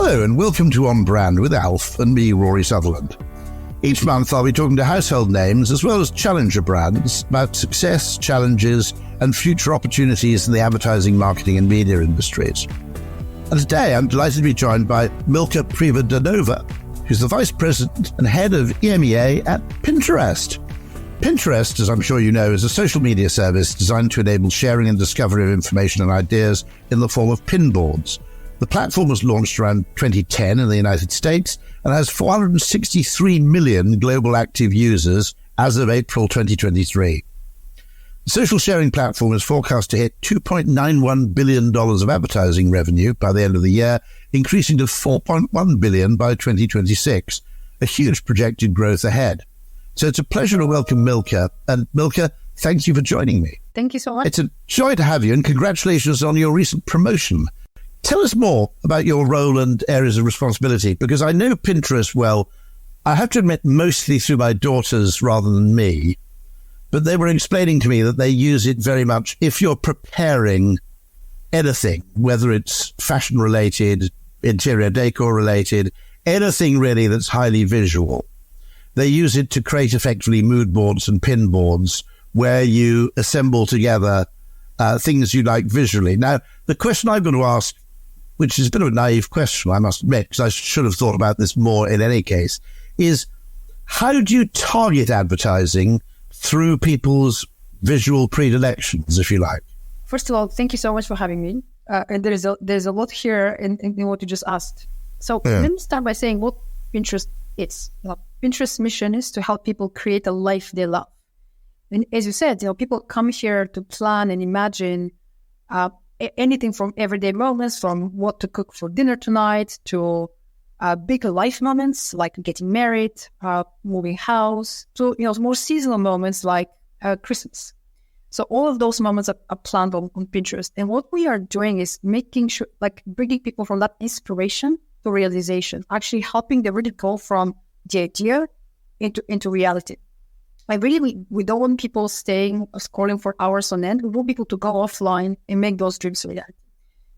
Hello and welcome to On Brand with Alf and me, Rory Sutherland. Each month I'll be talking to household names as well as challenger brands about success, challenges and future opportunities in the advertising, marketing and media industries. And today I'm delighted to be joined by Milka Privodanova, who's the Vice President and Head of EMEA at Pinterest. Pinterest, as I'm sure you know, is a social media service designed to enable sharing and discovery of information and ideas in the form of pinboards. The platform was launched around 2010 in the United States and has 463 million global active users as of April 2023. The social sharing platform is forecast to hit $2.91 billion of advertising revenue by the end of the year, increasing to $4.1 billion by 2026, a huge projected growth ahead. So it's a pleasure to welcome Milka. And Milka, thank you for joining me. Thank you so much. It's a joy to have you and congratulations on your recent promotion. Tell us more about your role and areas of responsibility, because I know Pinterest well, I have to admit, mostly through my daughters rather than me, but they were explaining to me that they use it very much if you're preparing anything, whether it's fashion related, interior decor related, anything really that's highly visual. They use it to create effectively mood boards and pin boards where you assemble together things you like visually. Now, the question I'm going to ask, which is a bit of a naive question, I must admit, because I should have thought about this more in any case, is how do you target advertising through people's visual predilections, if you like? First of all, thank you so much for having me. And there's a lot here in what you just asked. So let me start by saying what Pinterest is. Pinterest's mission is to help people create a life they love. And as you said, people come here to plan and imagine anything from everyday moments, from what to cook for dinner tonight, to big life moments like getting married, moving house, to more seasonal moments like Christmas. So all of those moments are planned on Pinterest. And what we are doing is making sure, bringing people from that inspiration to realization, actually helping them really go from the idea into reality. We don't want people staying scrolling for hours on end. We want people to go offline and make those dreams reality.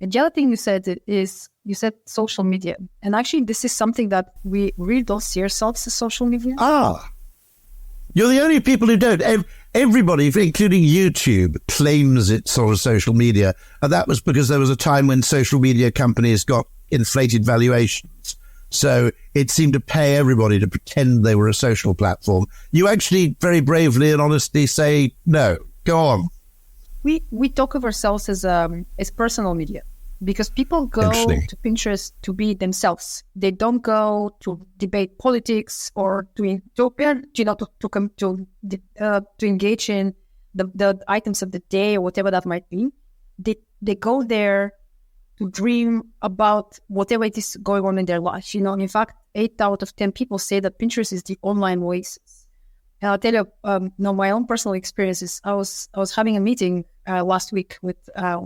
And the other thing you said is, you said social media. And actually, this is something that we really don't see ourselves as social media. You're the only people who don't. Everybody, including YouTube, claims it's sort of social media. And that was because there was a time when social media companies got inflated valuations. So it seemed to pay everybody to pretend they were a social platform. You actually very bravely and honestly say, no, go on. We talk of ourselves as personal media because people go to Pinterest to be themselves. They don't go to debate politics or to engage in the items of the day or whatever that might be. They go there to dream about whatever it is going on in their life. In fact, 8 out of 10 people say that Pinterest is the online oasis. And I'll tell you, my own personal experiences. I was having a meeting last week with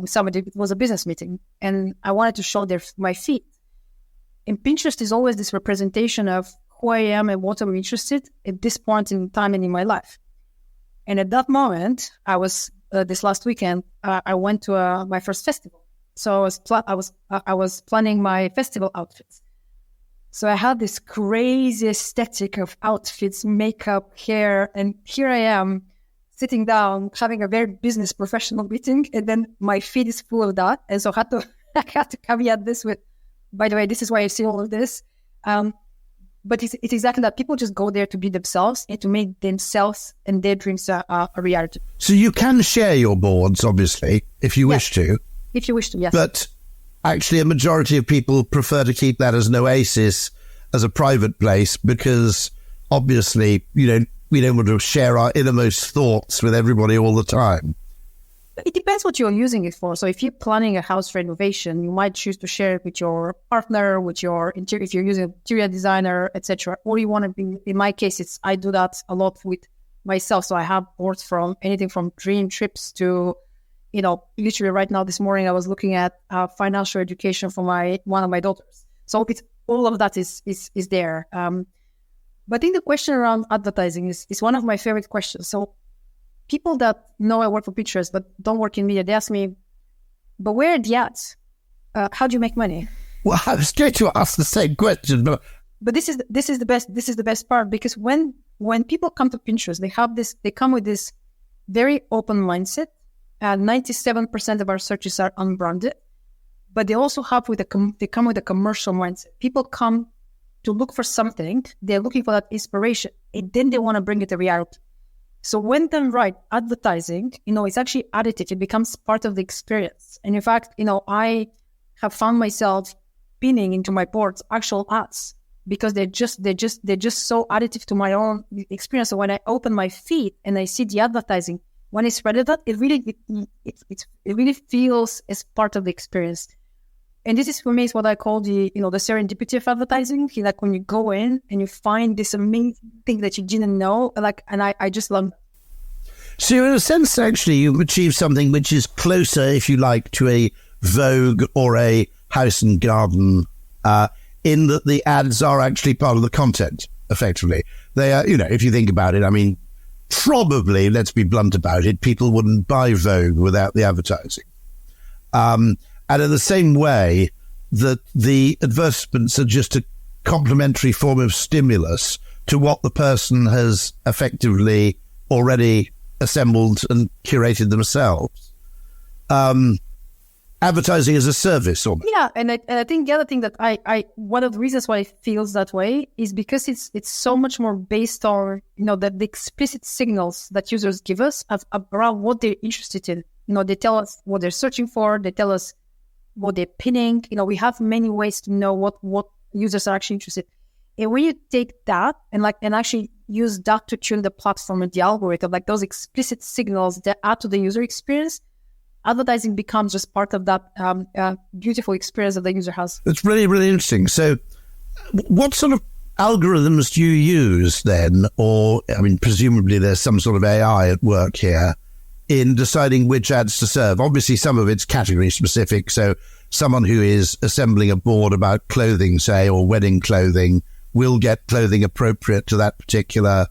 somebody. It was a business meeting, and I wanted to show my feed. And Pinterest is always this representation of who I am and what I'm interested at this point in time and in my life. And at that moment, I was this last weekend. I went to my first festival. So I was planning my festival outfits. So I had this crazy aesthetic of outfits, makeup, hair, and here I am sitting down having a very business professional meeting, and then my feed is full of that. And so I had to caveat this with, by the way, this is why I see all of this. But it's exactly that. People just go there to be themselves and to make themselves and their dreams a reality. So you can share your boards, obviously, if you wish to. If you wish to, yes. But actually, a majority of people prefer to keep that as an oasis, as a private place, because obviously, we don't want to share our innermost thoughts with everybody all the time. It depends what you're using it for. So if you're planning a house renovation, you might choose to share it with your partner, with your interior, if you're using an interior designer, etc. Or you want to be, in my case, I do that a lot with myself. So I have boards from anything from dream trips to, literally right now this morning, I was looking at financial education for one of my daughters. So it's all of that is there. But I think the question around advertising is one of my favorite questions. So people that know I work for Pinterest but don't work in media, they ask me, but where are the ads? How do you make money? Well, I was going to ask the same question, but this is the best part, because when people come to Pinterest, they come with this very open mindset. 97% of our searches are unbranded, but they also they come with a commercial mindset. People come to look for something, they're looking for that inspiration, and then they want to bring it to reality. So when done right, advertising, it's actually additive. It becomes part of the experience. And in fact, I have found myself pinning into my boards actual ads, because they're just so additive to my own experience. So when I open my feed and I see the advertising, when it's relevant, it really feels as part of the experience. And this is, for me, is what I call the serendipity of advertising. Like when you go in and you find this amazing thing that you didn't know, and I just love it. So in a sense, actually, you've achieved something which is closer, if you like, to a Vogue or a House and Garden, in that the ads are actually part of the content, effectively. They are, if you think about it, I mean, probably, let's be blunt about it, people wouldn't buy Vogue without the advertising. And in the same way that the advertisements are just a complementary form of stimulus to what the person has effectively already assembled and curated themselves. Advertising as a service, almost. Yeah, and I think the other thing that I one of the reasons why it feels that way is because it's so much more based on the explicit signals that users give us around what they're interested in. They tell us what they're searching for. They tell us what they're pinning. We have many ways to know what users are actually interested in. And when you take that and actually use that to tune the platform and the algorithm, like those explicit signals that add to the user experience, advertising becomes just part of that beautiful experience that the user has. It's really, really interesting. So what sort of algorithms do you use then? Or, I mean, presumably there's some sort of AI at work here in deciding which ads to serve. Obviously, some of it's category specific. So someone who is assembling a board about clothing, say, or wedding clothing, will get clothing appropriate to that particular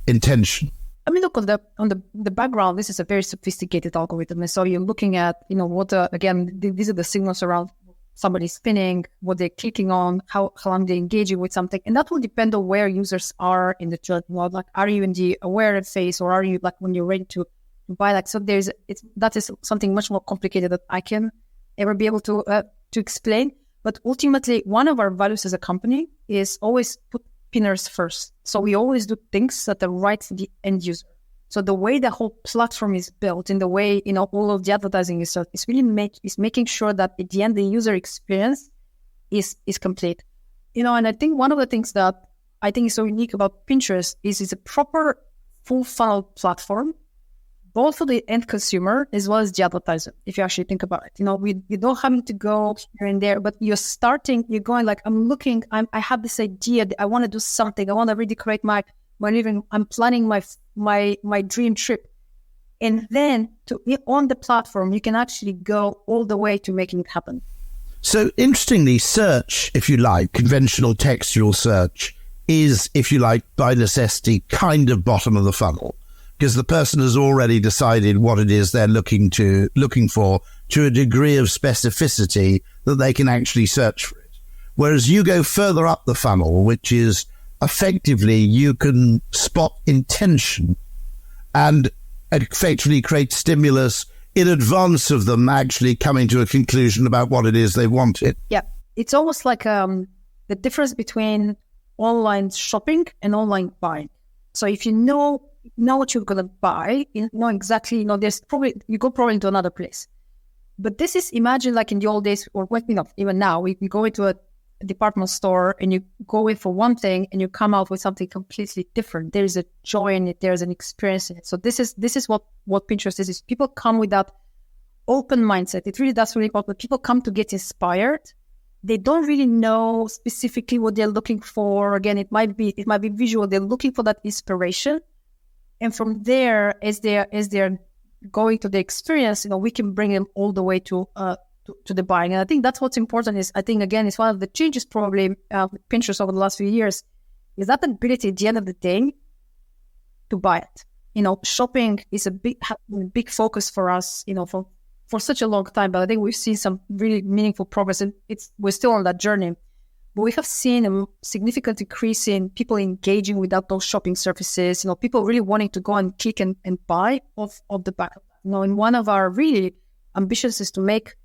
intention. I mean, look, on the background, this is a very sophisticated algorithm. And so you're looking at, these are the signals around somebody spinning, what they're clicking on, how long they're engaging with something. And that will depend on where users are in the journey. Well, like, are you in the aware phase, or are you like when you're ready to buy? Like, so that is something much more complicated that I can ever be able to explain. But ultimately, one of our values as a company is always put pinners first. So we always do things that are right for the end user. So the way the whole platform is built, and the way all of the advertising is really making sure that at the end the user experience is complete. And I think one of the things that I think is so unique about Pinterest is it's a proper full funnel platform, both for the end consumer as well as the advertiser, if you actually think about it. You don't having to go here and there, but you're going like, I have this idea that I want to do something. I want to redecorate my living. I'm planning my dream trip. And then on the platform, you can actually go all the way to making it happen. So interestingly, search, if you like, conventional textual search is, if you like, by necessity, kind of bottom of the funnel, because the person has already decided what it is they're looking for to a degree of specificity that they can actually search for it. Whereas you go further up the funnel, which is effectively you can spot intention and effectively create stimulus in advance of them actually coming to a conclusion about what it is they wanted. Yeah, it's almost like the difference between online shopping and online buying. So if you know what you're going to buy, you know exactly, there's probably, you go probably into another place. But this is, imagine like in the old days, or even now, we go into a department store and you go in for one thing and you come out with something completely different. There's a joy in it. There's an experience in it. So this is what Pinterest is people come with that open mindset. It really does really important. People come to get inspired. They don't really know specifically what they're looking for. Again, it might be visual. They're looking for that inspiration. And from there, as they're going to the experience, we can bring them all the way to the buying. And I think that's what's important is, I think, again, it's one of the changes probably with Pinterest over the last few years, is that ability at the end of the day to buy it. Shopping is a big focus for us, for such a long time, but I think we've seen some really meaningful progress, and we're still on that journey. But we have seen a significant increase in people engaging with those shopping services. People really wanting to go and click and buy off the back of that. And one of our really ambitions is to make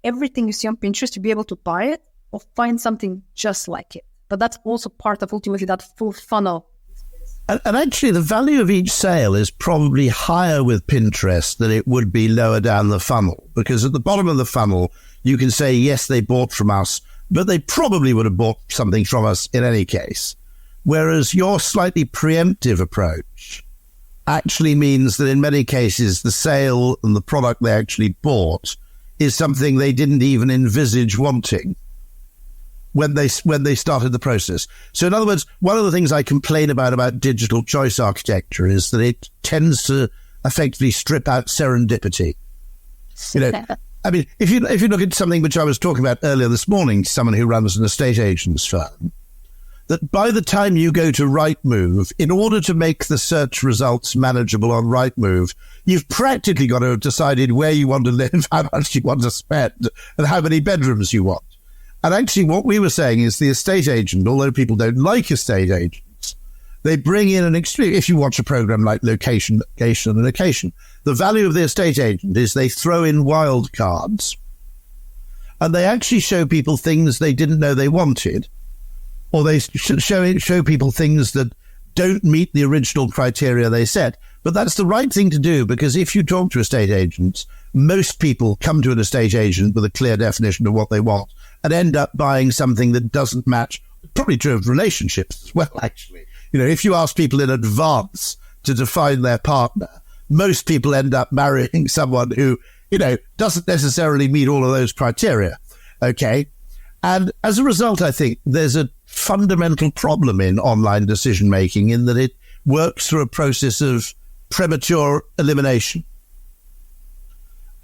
everything you see on Pinterest to be able to buy it or find something just like it. But that's also part of ultimately that full funnel. And actually, the value of each sale is probably higher with Pinterest than it would be lower down the funnel. Because at the bottom of the funnel, you can say, yes, they bought from us, but they probably would have bought something from us in any case. Whereas your slightly preemptive approach actually means that in many cases, the sale and the product they actually bought is something they didn't even envisage wanting when they started the process. So in other words, one of the things I complain about digital choice architecture is that it tends to effectively strip out serendipity. I mean, if you look at something which I was talking about earlier this morning, someone who runs an estate agent's firm, that by the time you go to Rightmove, in order to make the search results manageable on Rightmove, you've practically got to have decided where you want to live, how much you want to spend, and how many bedrooms you want. And actually what we were saying is the estate agent, although people don't like estate agents, they bring in an extreme, if you watch a program like Location, the value of the estate agent is they throw in wild cards and they actually show people things they didn't know they wanted, or they show people things that don't meet the original criteria they set. But that's the right thing to do, because if you talk to estate agents, most people come to an estate agent with a clear definition of what they want and end up buying something that doesn't match. Probably true of relationships as well, actually. If you ask people in advance to define their partner, most people end up marrying someone who, doesn't necessarily meet all of those criteria. Okay. And as a result, I think there's a fundamental problem in online decision-making in that it works through a process of premature elimination.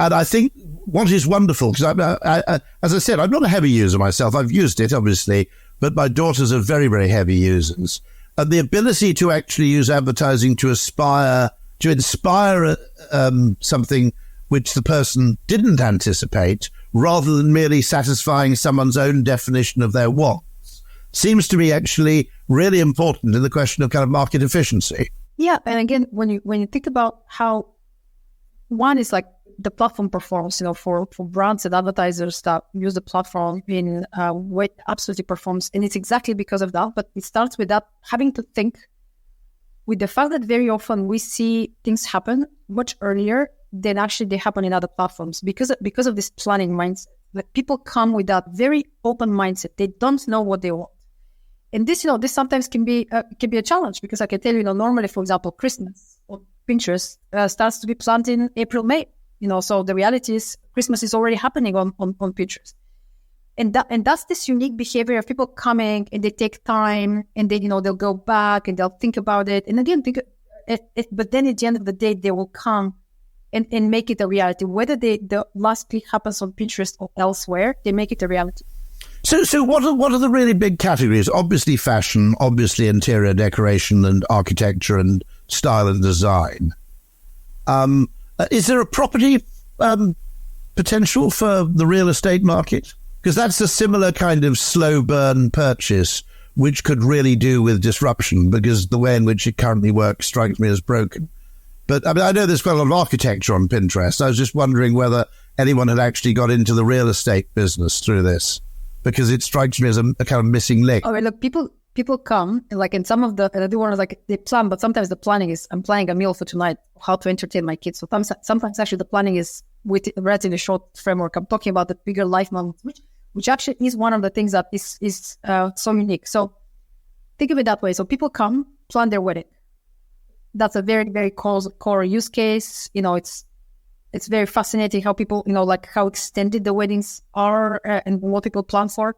And I think what is wonderful, because as I said, I'm not a heavy user myself. I've used it, obviously, but my daughters are very, very heavy users. And the ability to actually use advertising to inspire something which the person didn't anticipate, rather than merely satisfying someone's own definition of their wants, seems to me actually really important in the question of kind of market efficiency. Yeah, and again, when you think about how one is like the platform performs, for brands and advertisers that use the platform in way it absolutely performs, and it's exactly because of that. But it starts with that having to think with the fact that very often we see things happen much earlier than actually they happen in other platforms because of this planning mindset. Like people come with that very open mindset. They don't know what they want. And this sometimes can be a challenge, because I can tell you, normally, for example, Christmas or Pinterest starts to be planned in April, May. So the reality is Christmas is already happening on Pinterest. And that's this unique behavior of people coming and they take time and they, they'll go back and they'll think about it. And again, but then at the end of the day, they will come and make it a reality. Whether the last click happens on Pinterest or elsewhere, they make it a reality. So what are the really big categories? Obviously fashion, obviously interior decoration and architecture and style and design. Is there a property potential for the real estate market? Because that's a similar kind of slow burn purchase, which could really do with disruption, because the way in which it currently works strikes me as broken. But I know there's quite a lot of architecture on Pinterest. I was just wondering whether anyone had actually got into the real estate business through this, because it strikes me as a kind of missing link. Oh, look, people come, like in some of the, and I do want to like, they plan, but sometimes the planning is, I'm planning a meal for tonight, how to entertain my kids. So sometimes actually the planning is with a relatively short framework. I'm talking about the bigger life moments, which actually is one of the things that is so unique. So think of it that way. So people come, plan their wedding. That's a very, very core use case. It's very fascinating how people, like how extended the weddings are and what people plan for.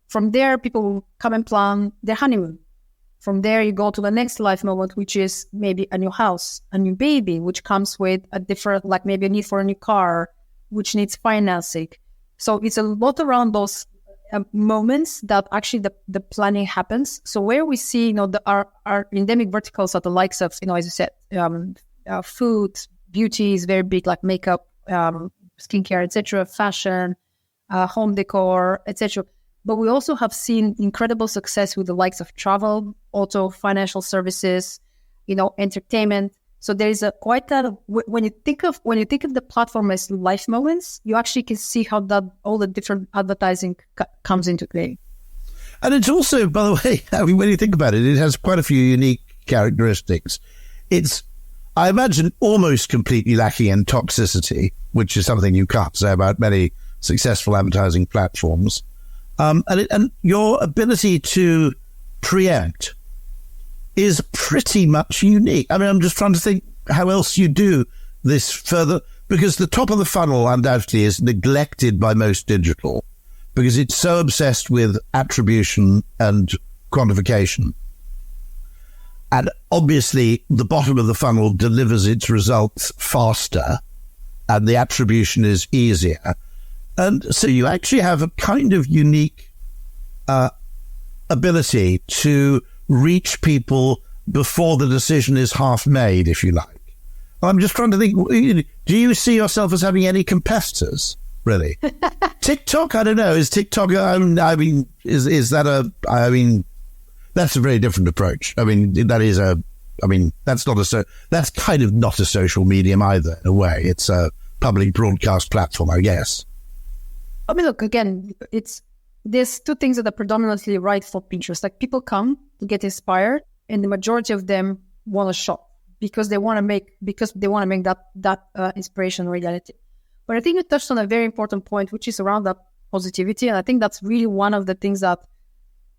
From there, people will come and plan their honeymoon. From there, you go to the next life moment, which is maybe a new house, a new baby, which comes with a different, like maybe a need for a new car, which needs financing. So it's a lot around those moments that actually the planning happens. So where we see, our endemic verticals are the likes of, as you said, food, beauty is very big, like makeup, skincare, etc., fashion, home decor, etc. But we also have seen incredible success with the likes of travel, auto, financial services, entertainment. So there is when you think of the platform as life moments, you actually can see how that all the different advertising comes into play. And it's also, by the way, I mean, when you think about it, it has quite a few unique characteristics. It's, I imagine, almost completely lacking in toxicity, which is something you can't say about many successful advertising platforms. And your ability to preempt is pretty much unique. I mean, I'm just trying to think how else you do this further, because the top of the funnel undoubtedly is neglected by most digital because it's so obsessed with attribution and quantification. And obviously, the bottom of the funnel delivers its results faster and the attribution is easier. And so you actually have a kind of unique ability to reach people before the decision is half made, if you like. I'm just trying to think, do you see yourself as having any competitors, really? TikTok, I don't know. Is TikTok, that's a very different approach. I mean, that's kind of not a social medium either, in a way. It's a public broadcast platform, I guess. I mean, look, again, there's two things that are predominantly right for Pinterest. Like, people come to get inspired, and the majority of them want to shop because they want to make that inspiration reality. But I think you touched on a very important point, which is around that positivity, and I think that's really one of the things that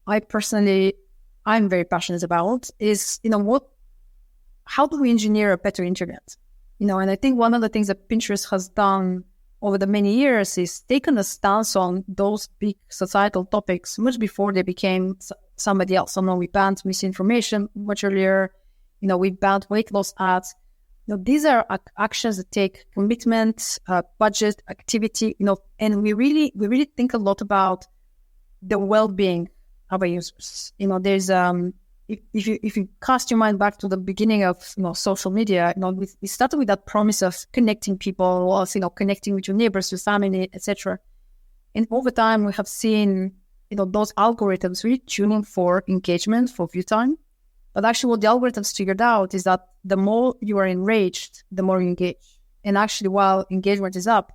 I'm very passionate about. Is how do we engineer a better internet? And I think one of the things that Pinterest has done over the many years is taken a stance on those big societal topics much before they became somebody else. So now we banned misinformation much earlier. We banned weight loss ads. These are actions that take commitment, budget, activity, and we really think a lot about the well-being of our users. There's if you cast your mind back to the beginning of social media, we started with that promise of connecting people, connecting with your neighbors, your family, etc. And over time, we have seen those algorithms really tuning for engagement, for view time. But actually, what the algorithms figured out is that the more you are enraged, the more you engage. And actually, while engagement is up,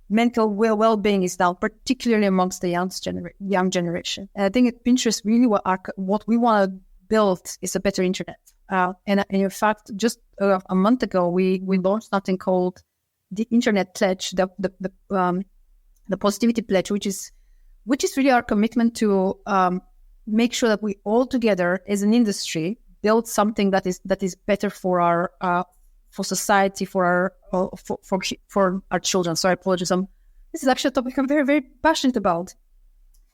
mental well-being is down, particularly amongst the young generation. And I think at Pinterest, really what we want to build is a better internet. And in fact, just a month ago, we launched something called the Internet Pledge, the Positivity Pledge, which is really our commitment to make sure that we all together as an industry build something that is better for our for society, for our children. Sorry, apologies. This is actually a topic I'm very, very passionate about.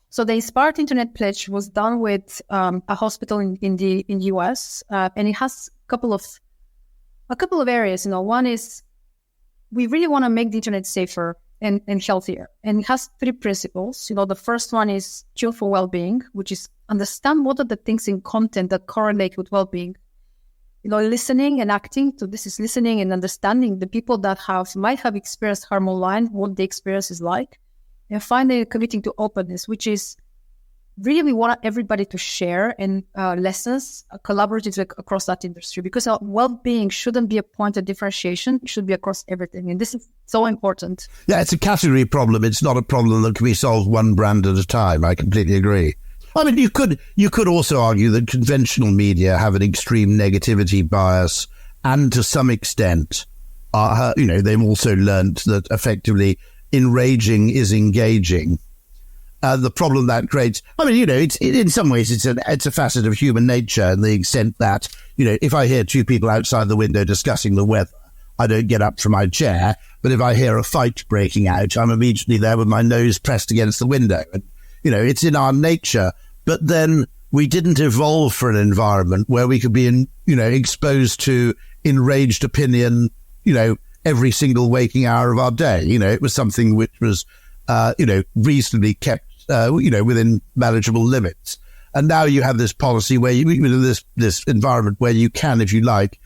So the Inspired Internet Pledge was done with a hospital in the US, and it has a couple of areas. One is we really want to make the internet safer and healthier, and it has three principles. The first one is tune for well-being, which is understand what are the things in content that correlate with well-being. Listening and acting. So this is listening and understanding the people that might have experienced harm online, what the experience is like. And finally, committing to openness, which is really we want everybody to share and lessons collaboratively across that industry, because our well-being shouldn't be a point of differentiation. It should be across everything. And this is so important. Yeah, it's a category problem. It's not a problem that can be solved one brand at a time. I completely agree. I mean, you could also argue that conventional media have an extreme negativity bias, and to some extent, they've also learned that effectively enraging is engaging. The problem that creates, it's in some ways it's a facet of human nature, in the extent that if I hear two people outside the window discussing the weather, I don't get up from my chair. But if I hear a fight breaking out, I'm immediately there with my nose pressed against the window, and it's in our nature. But then we didn't evolve for an environment where we could be exposed to enraged opinion, every single waking hour of our day. It was something which was, reasonably kept, within manageable limits. And now you have this policy where this environment where you can, if you like,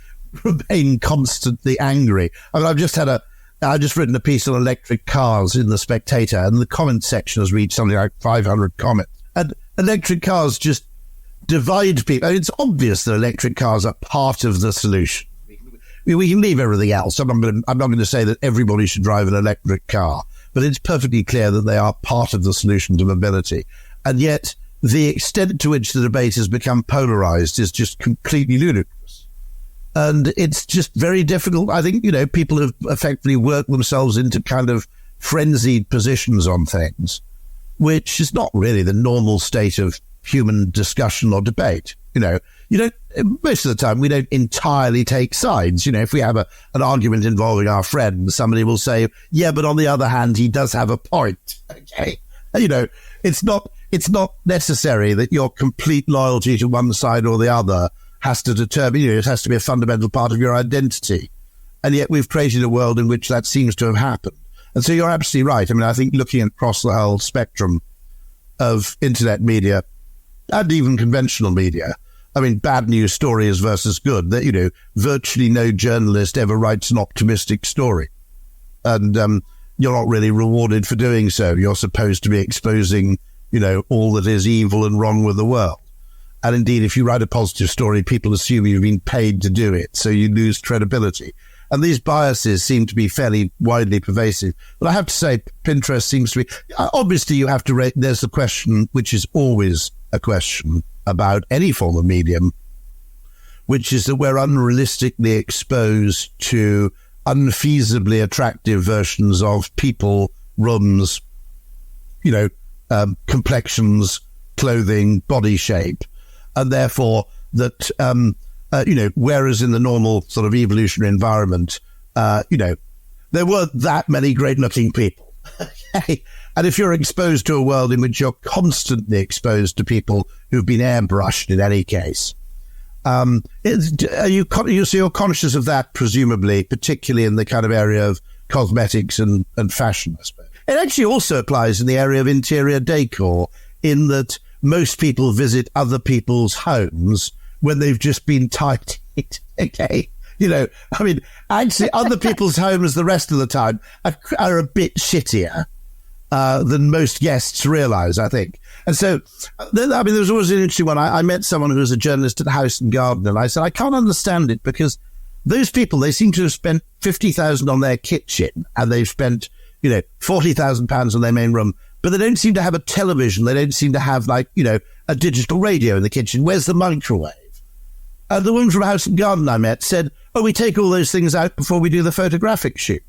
remain constantly angry. I mean, I've just had I've just written a piece on electric cars in The Spectator, and the comment section has reached something like 500 comments. And electric cars just divide people. It's obvious that electric cars are part of the solution. We can leave everything else. I'm not going to say that everybody should drive an electric car, but it's perfectly clear that they are part of the solution to mobility. And yet, the extent to which the debate has become polarized is just completely ludicrous. And it's just very difficult. I think, people have effectively worked themselves into kind of frenzied positions on things, which is not really the normal state of human discussion or debate. Most of the time, we don't entirely take sides. If we have an argument involving our friend, somebody will say, yeah, but on the other hand, he does have a point. Okay. It's not necessary that your complete loyalty to one side or the other has to determine, it has to be a fundamental part of your identity. And yet we've created a world in which that seems to have happened. And so you're absolutely right. I think looking across the whole spectrum of internet media and even conventional media, bad news stories versus good, that, virtually no journalist ever writes an optimistic story. And you're not really rewarded for doing so. You're supposed to be exposing, all that is evil and wrong with the world. And indeed, if you write a positive story, people assume you've been paid to do it, so you lose credibility. And these biases seem to be fairly widely pervasive. But I have to say, Pinterest seems to be... Obviously, you have to... There's the question, which is always a question about any form of medium, which is that we're unrealistically exposed to unfeasibly attractive versions of people, rooms, complexions, clothing, body shape. And therefore that, whereas in the normal sort of evolutionary environment, there weren't that many great looking people. Okay? And if you're exposed to a world in which you're constantly exposed to people who've been airbrushed in any case, you're conscious of that, presumably, particularly in the kind of area of cosmetics and fashion, I suppose. It actually also applies in the area of interior decor, in that most people visit other people's homes when they've just been tidied. Okay. Actually, other people's homes the rest of the time are a bit shittier than most guests realize, I think. And so, there was always an interesting one. I met someone who was a journalist at House and Garden, and I said, I can't understand it, because those people, they seem to have spent 50,000 on their kitchen, and they've spent, £40,000 on their main room, but they don't seem to have a television. They don't seem to have, a digital radio in the kitchen. Where's the microwave? And the woman from House and Garden I met said, we take all those things out before we do the photographic shoot.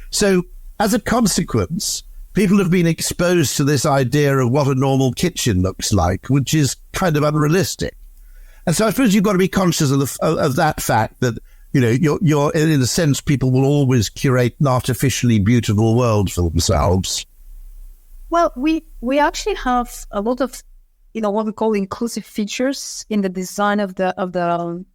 So, as a consequence, people have been exposed to this idea of what a normal kitchen looks like, which is kind of unrealistic. And so I suppose you've got to be conscious of that fact that, you're in a sense, people will always curate an artificially beautiful world for themselves. Well, we actually have a lot of, what we call inclusive features in the design of the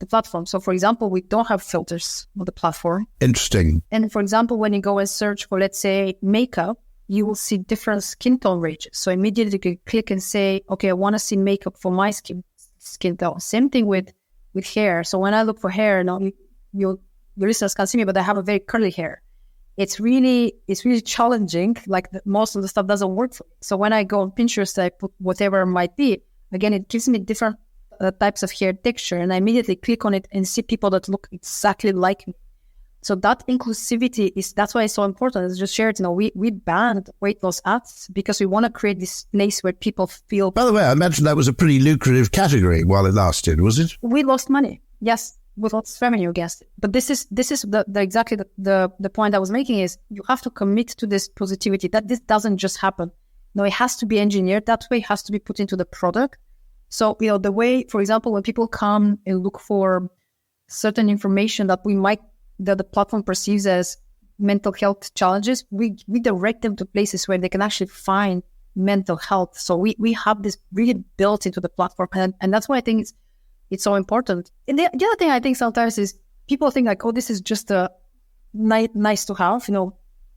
platform. So, for example, we don't have filters on the platform. Interesting. And for example, when you go and search for, let's say, makeup, you will see different skin tone ranges. So immediately you can click and say, okay, I want to see makeup for my skin tone. Same thing with hair. So when I look for hair, now your listeners can't see me, but I have a very curly hair. It's really challenging. Most of the stuff doesn't work for me. So when I go on Pinterest, I put whatever it might be. Again, it gives me different types of hair texture, and I immediately click on it and see people that look exactly like me. So that inclusivity that's why it's so important. As just shared, we banned weight loss ads because we want to create this place where people feel. By the way, I imagine that was a pretty lucrative category while it lasted, was it? We lost money. Yes. With lots of revenue, guessed. But this is the exactly the point I was making is you have to commit to this positivity, that this doesn't just happen. No, it has to be engineered that way, it has to be put into the product. So, the way, for example, when people come and look for certain information that the platform perceives as mental health challenges, we direct them to places where they can actually find mental health. So we have this really built into the platform, and that's why I think it's so important. And the other thing I think sometimes is people think this is just a nice to have.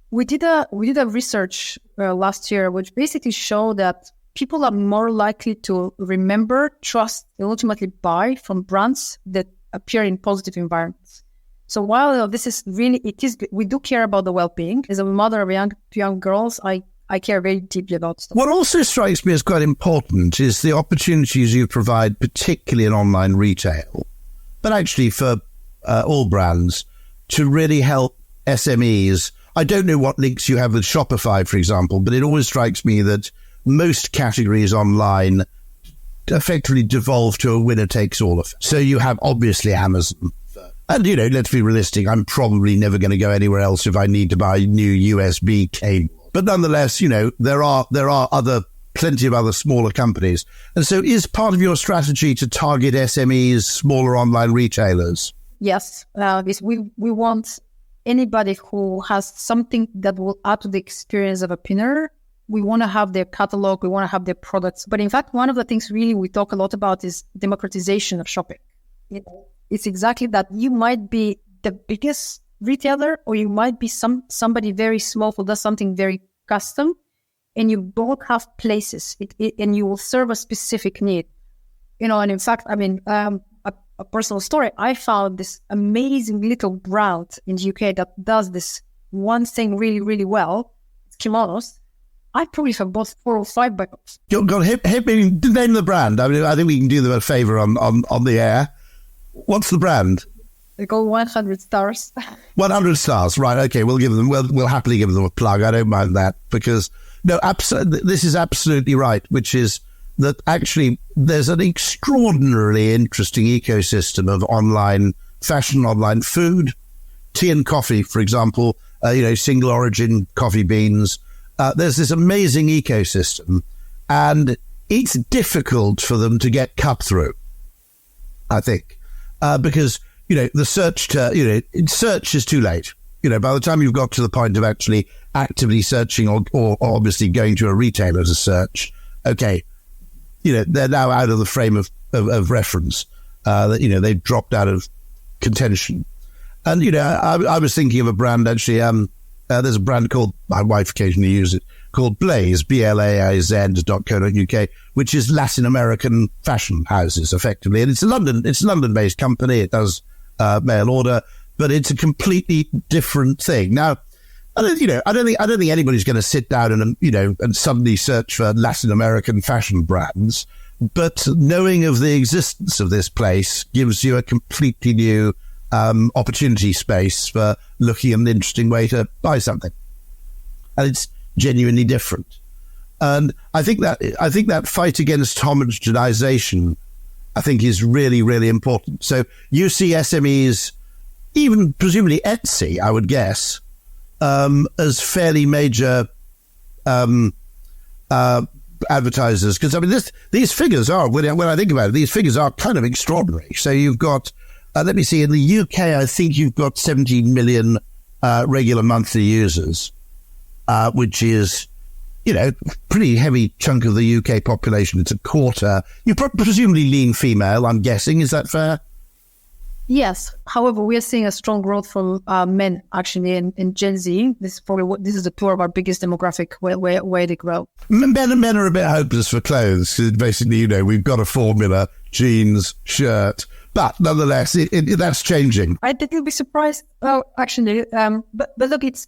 We did a research last year, which basically showed that people are more likely to remember, trust, and ultimately buy from brands that appear in positive environments. So while this is really, we do care about the well-being. As a mother of young girls, I care very deeply about stuff. What also strikes me as quite important is the opportunities you provide, particularly in online retail, but actually for all brands, to really help SMEs. I don't know what links you have with Shopify, for example, but it always strikes me that most categories online effectively devolve to a winner-takes-all effect. So you have obviously Amazon. And, let's be realistic, I'm probably never going to go anywhere else if I need to buy new USB cable. But nonetheless, there are plenty of other smaller companies. And so is part of your strategy to target SMEs, smaller online retailers? Yes. We want anybody who has something that will add to the experience of a pinner. We want to have their catalog. We want to have their products. But in fact, one of the things really we talk a lot about is democratization of shopping. It's exactly that. You might be the biggest retailer, or you might be somebody very small who does something very custom, and you both have places, and you will serve a specific need. And in fact, a personal story, I found this amazing little brand in the UK that does this one thing really, really well. It's kimonos. I probably have bought 4 or 5 books. God, hit me, name the brand. I think we can do them a favor on the air. What's the brand? They go 100 stars. 100 stars, right? Okay, we'll happily give them a plug. I don't mind that, because this is absolutely right, which is that actually there's an extraordinarily interesting ecosystem of online fashion, online food, tea and coffee, for example. Single origin coffee beans. There's this amazing ecosystem, and it's difficult for them to get cut through, I think, because the search is too late. By the time you've got to the point of actually actively searching or obviously going to a retailer to search, okay, they're now out of the frame of reference. They've dropped out of contention. And, I was thinking of a brand, actually. There's a brand called, my wife occasionally uses it, called Blaze, BLAIZ.co.uk, which is Latin American fashion houses, effectively. And it's a London-based company. It does mail order, but it's a completely different thing. Now, I don't think anybody's going to sit down and suddenly search for Latin American fashion brands, but knowing of the existence of this place gives you a completely new opportunity space for looking at an interesting way to buy something, and it's genuinely different. And I think that fight against homogenization, I think, is really, really important. So you see SMEs, even presumably Etsy, I would guess, as fairly major advertisers, because these figures are, when I think about it, these figures are kind of extraordinary. So you've got, let me see, in the UK, I think you've got 17 million regular monthly users, which is, pretty heavy chunk of the UK population. It's a quarter. You're presumably lean female, I'm guessing. Is that fair? Yes. However, we are seeing a strong growth from men, actually, in Gen Z. This is the two of our biggest demographic where they grow. Men are a bit hopeless for clothes. Basically, we've got a formula: jeans, shirt. But nonetheless, that's changing. I think you'll be surprised. Oh, actually, but look, it's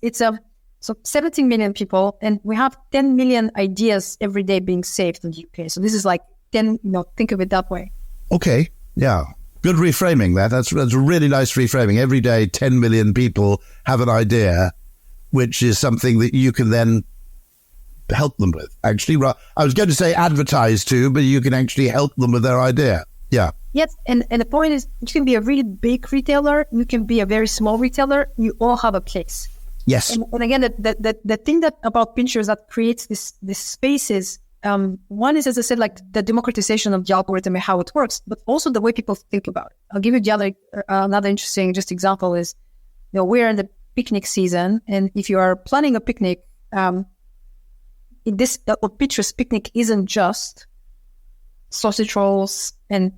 so 17 million people, and we have 10 million ideas every day being saved in the UK. So this is like 10. Think of it that way. Okay, yeah, good reframing. That's a really nice reframing. Every day, 10 million people have an idea, which is something that you can then help them with. Actually, I was going to say advertise to, but you can actually help them with their idea. Yeah. Yes, and the point is, you can be a really big retailer, you can be a very small retailer, you all have a place. Yes. And again, the thing that about Pinterest that creates this spaces, one is, as I said, like the democratization of the algorithm and how it works, but also the way people think about it. I'll give you another interesting example is, we're in the picnic season, and if you are planning a picnic, Pinterest picnic isn't just sausage rolls and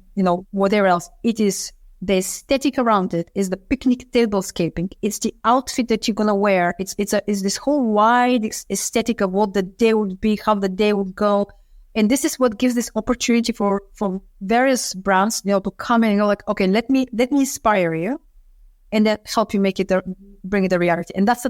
whatever else. It is the aesthetic around it, is the picnic tablescaping. It's the outfit that you're gonna wear. It's this whole wide aesthetic of what the day would be, how the day would go, and this is what gives this opportunity for various brands, to come in and go like, okay, let me inspire you, and then help you bring it a reality. And that's the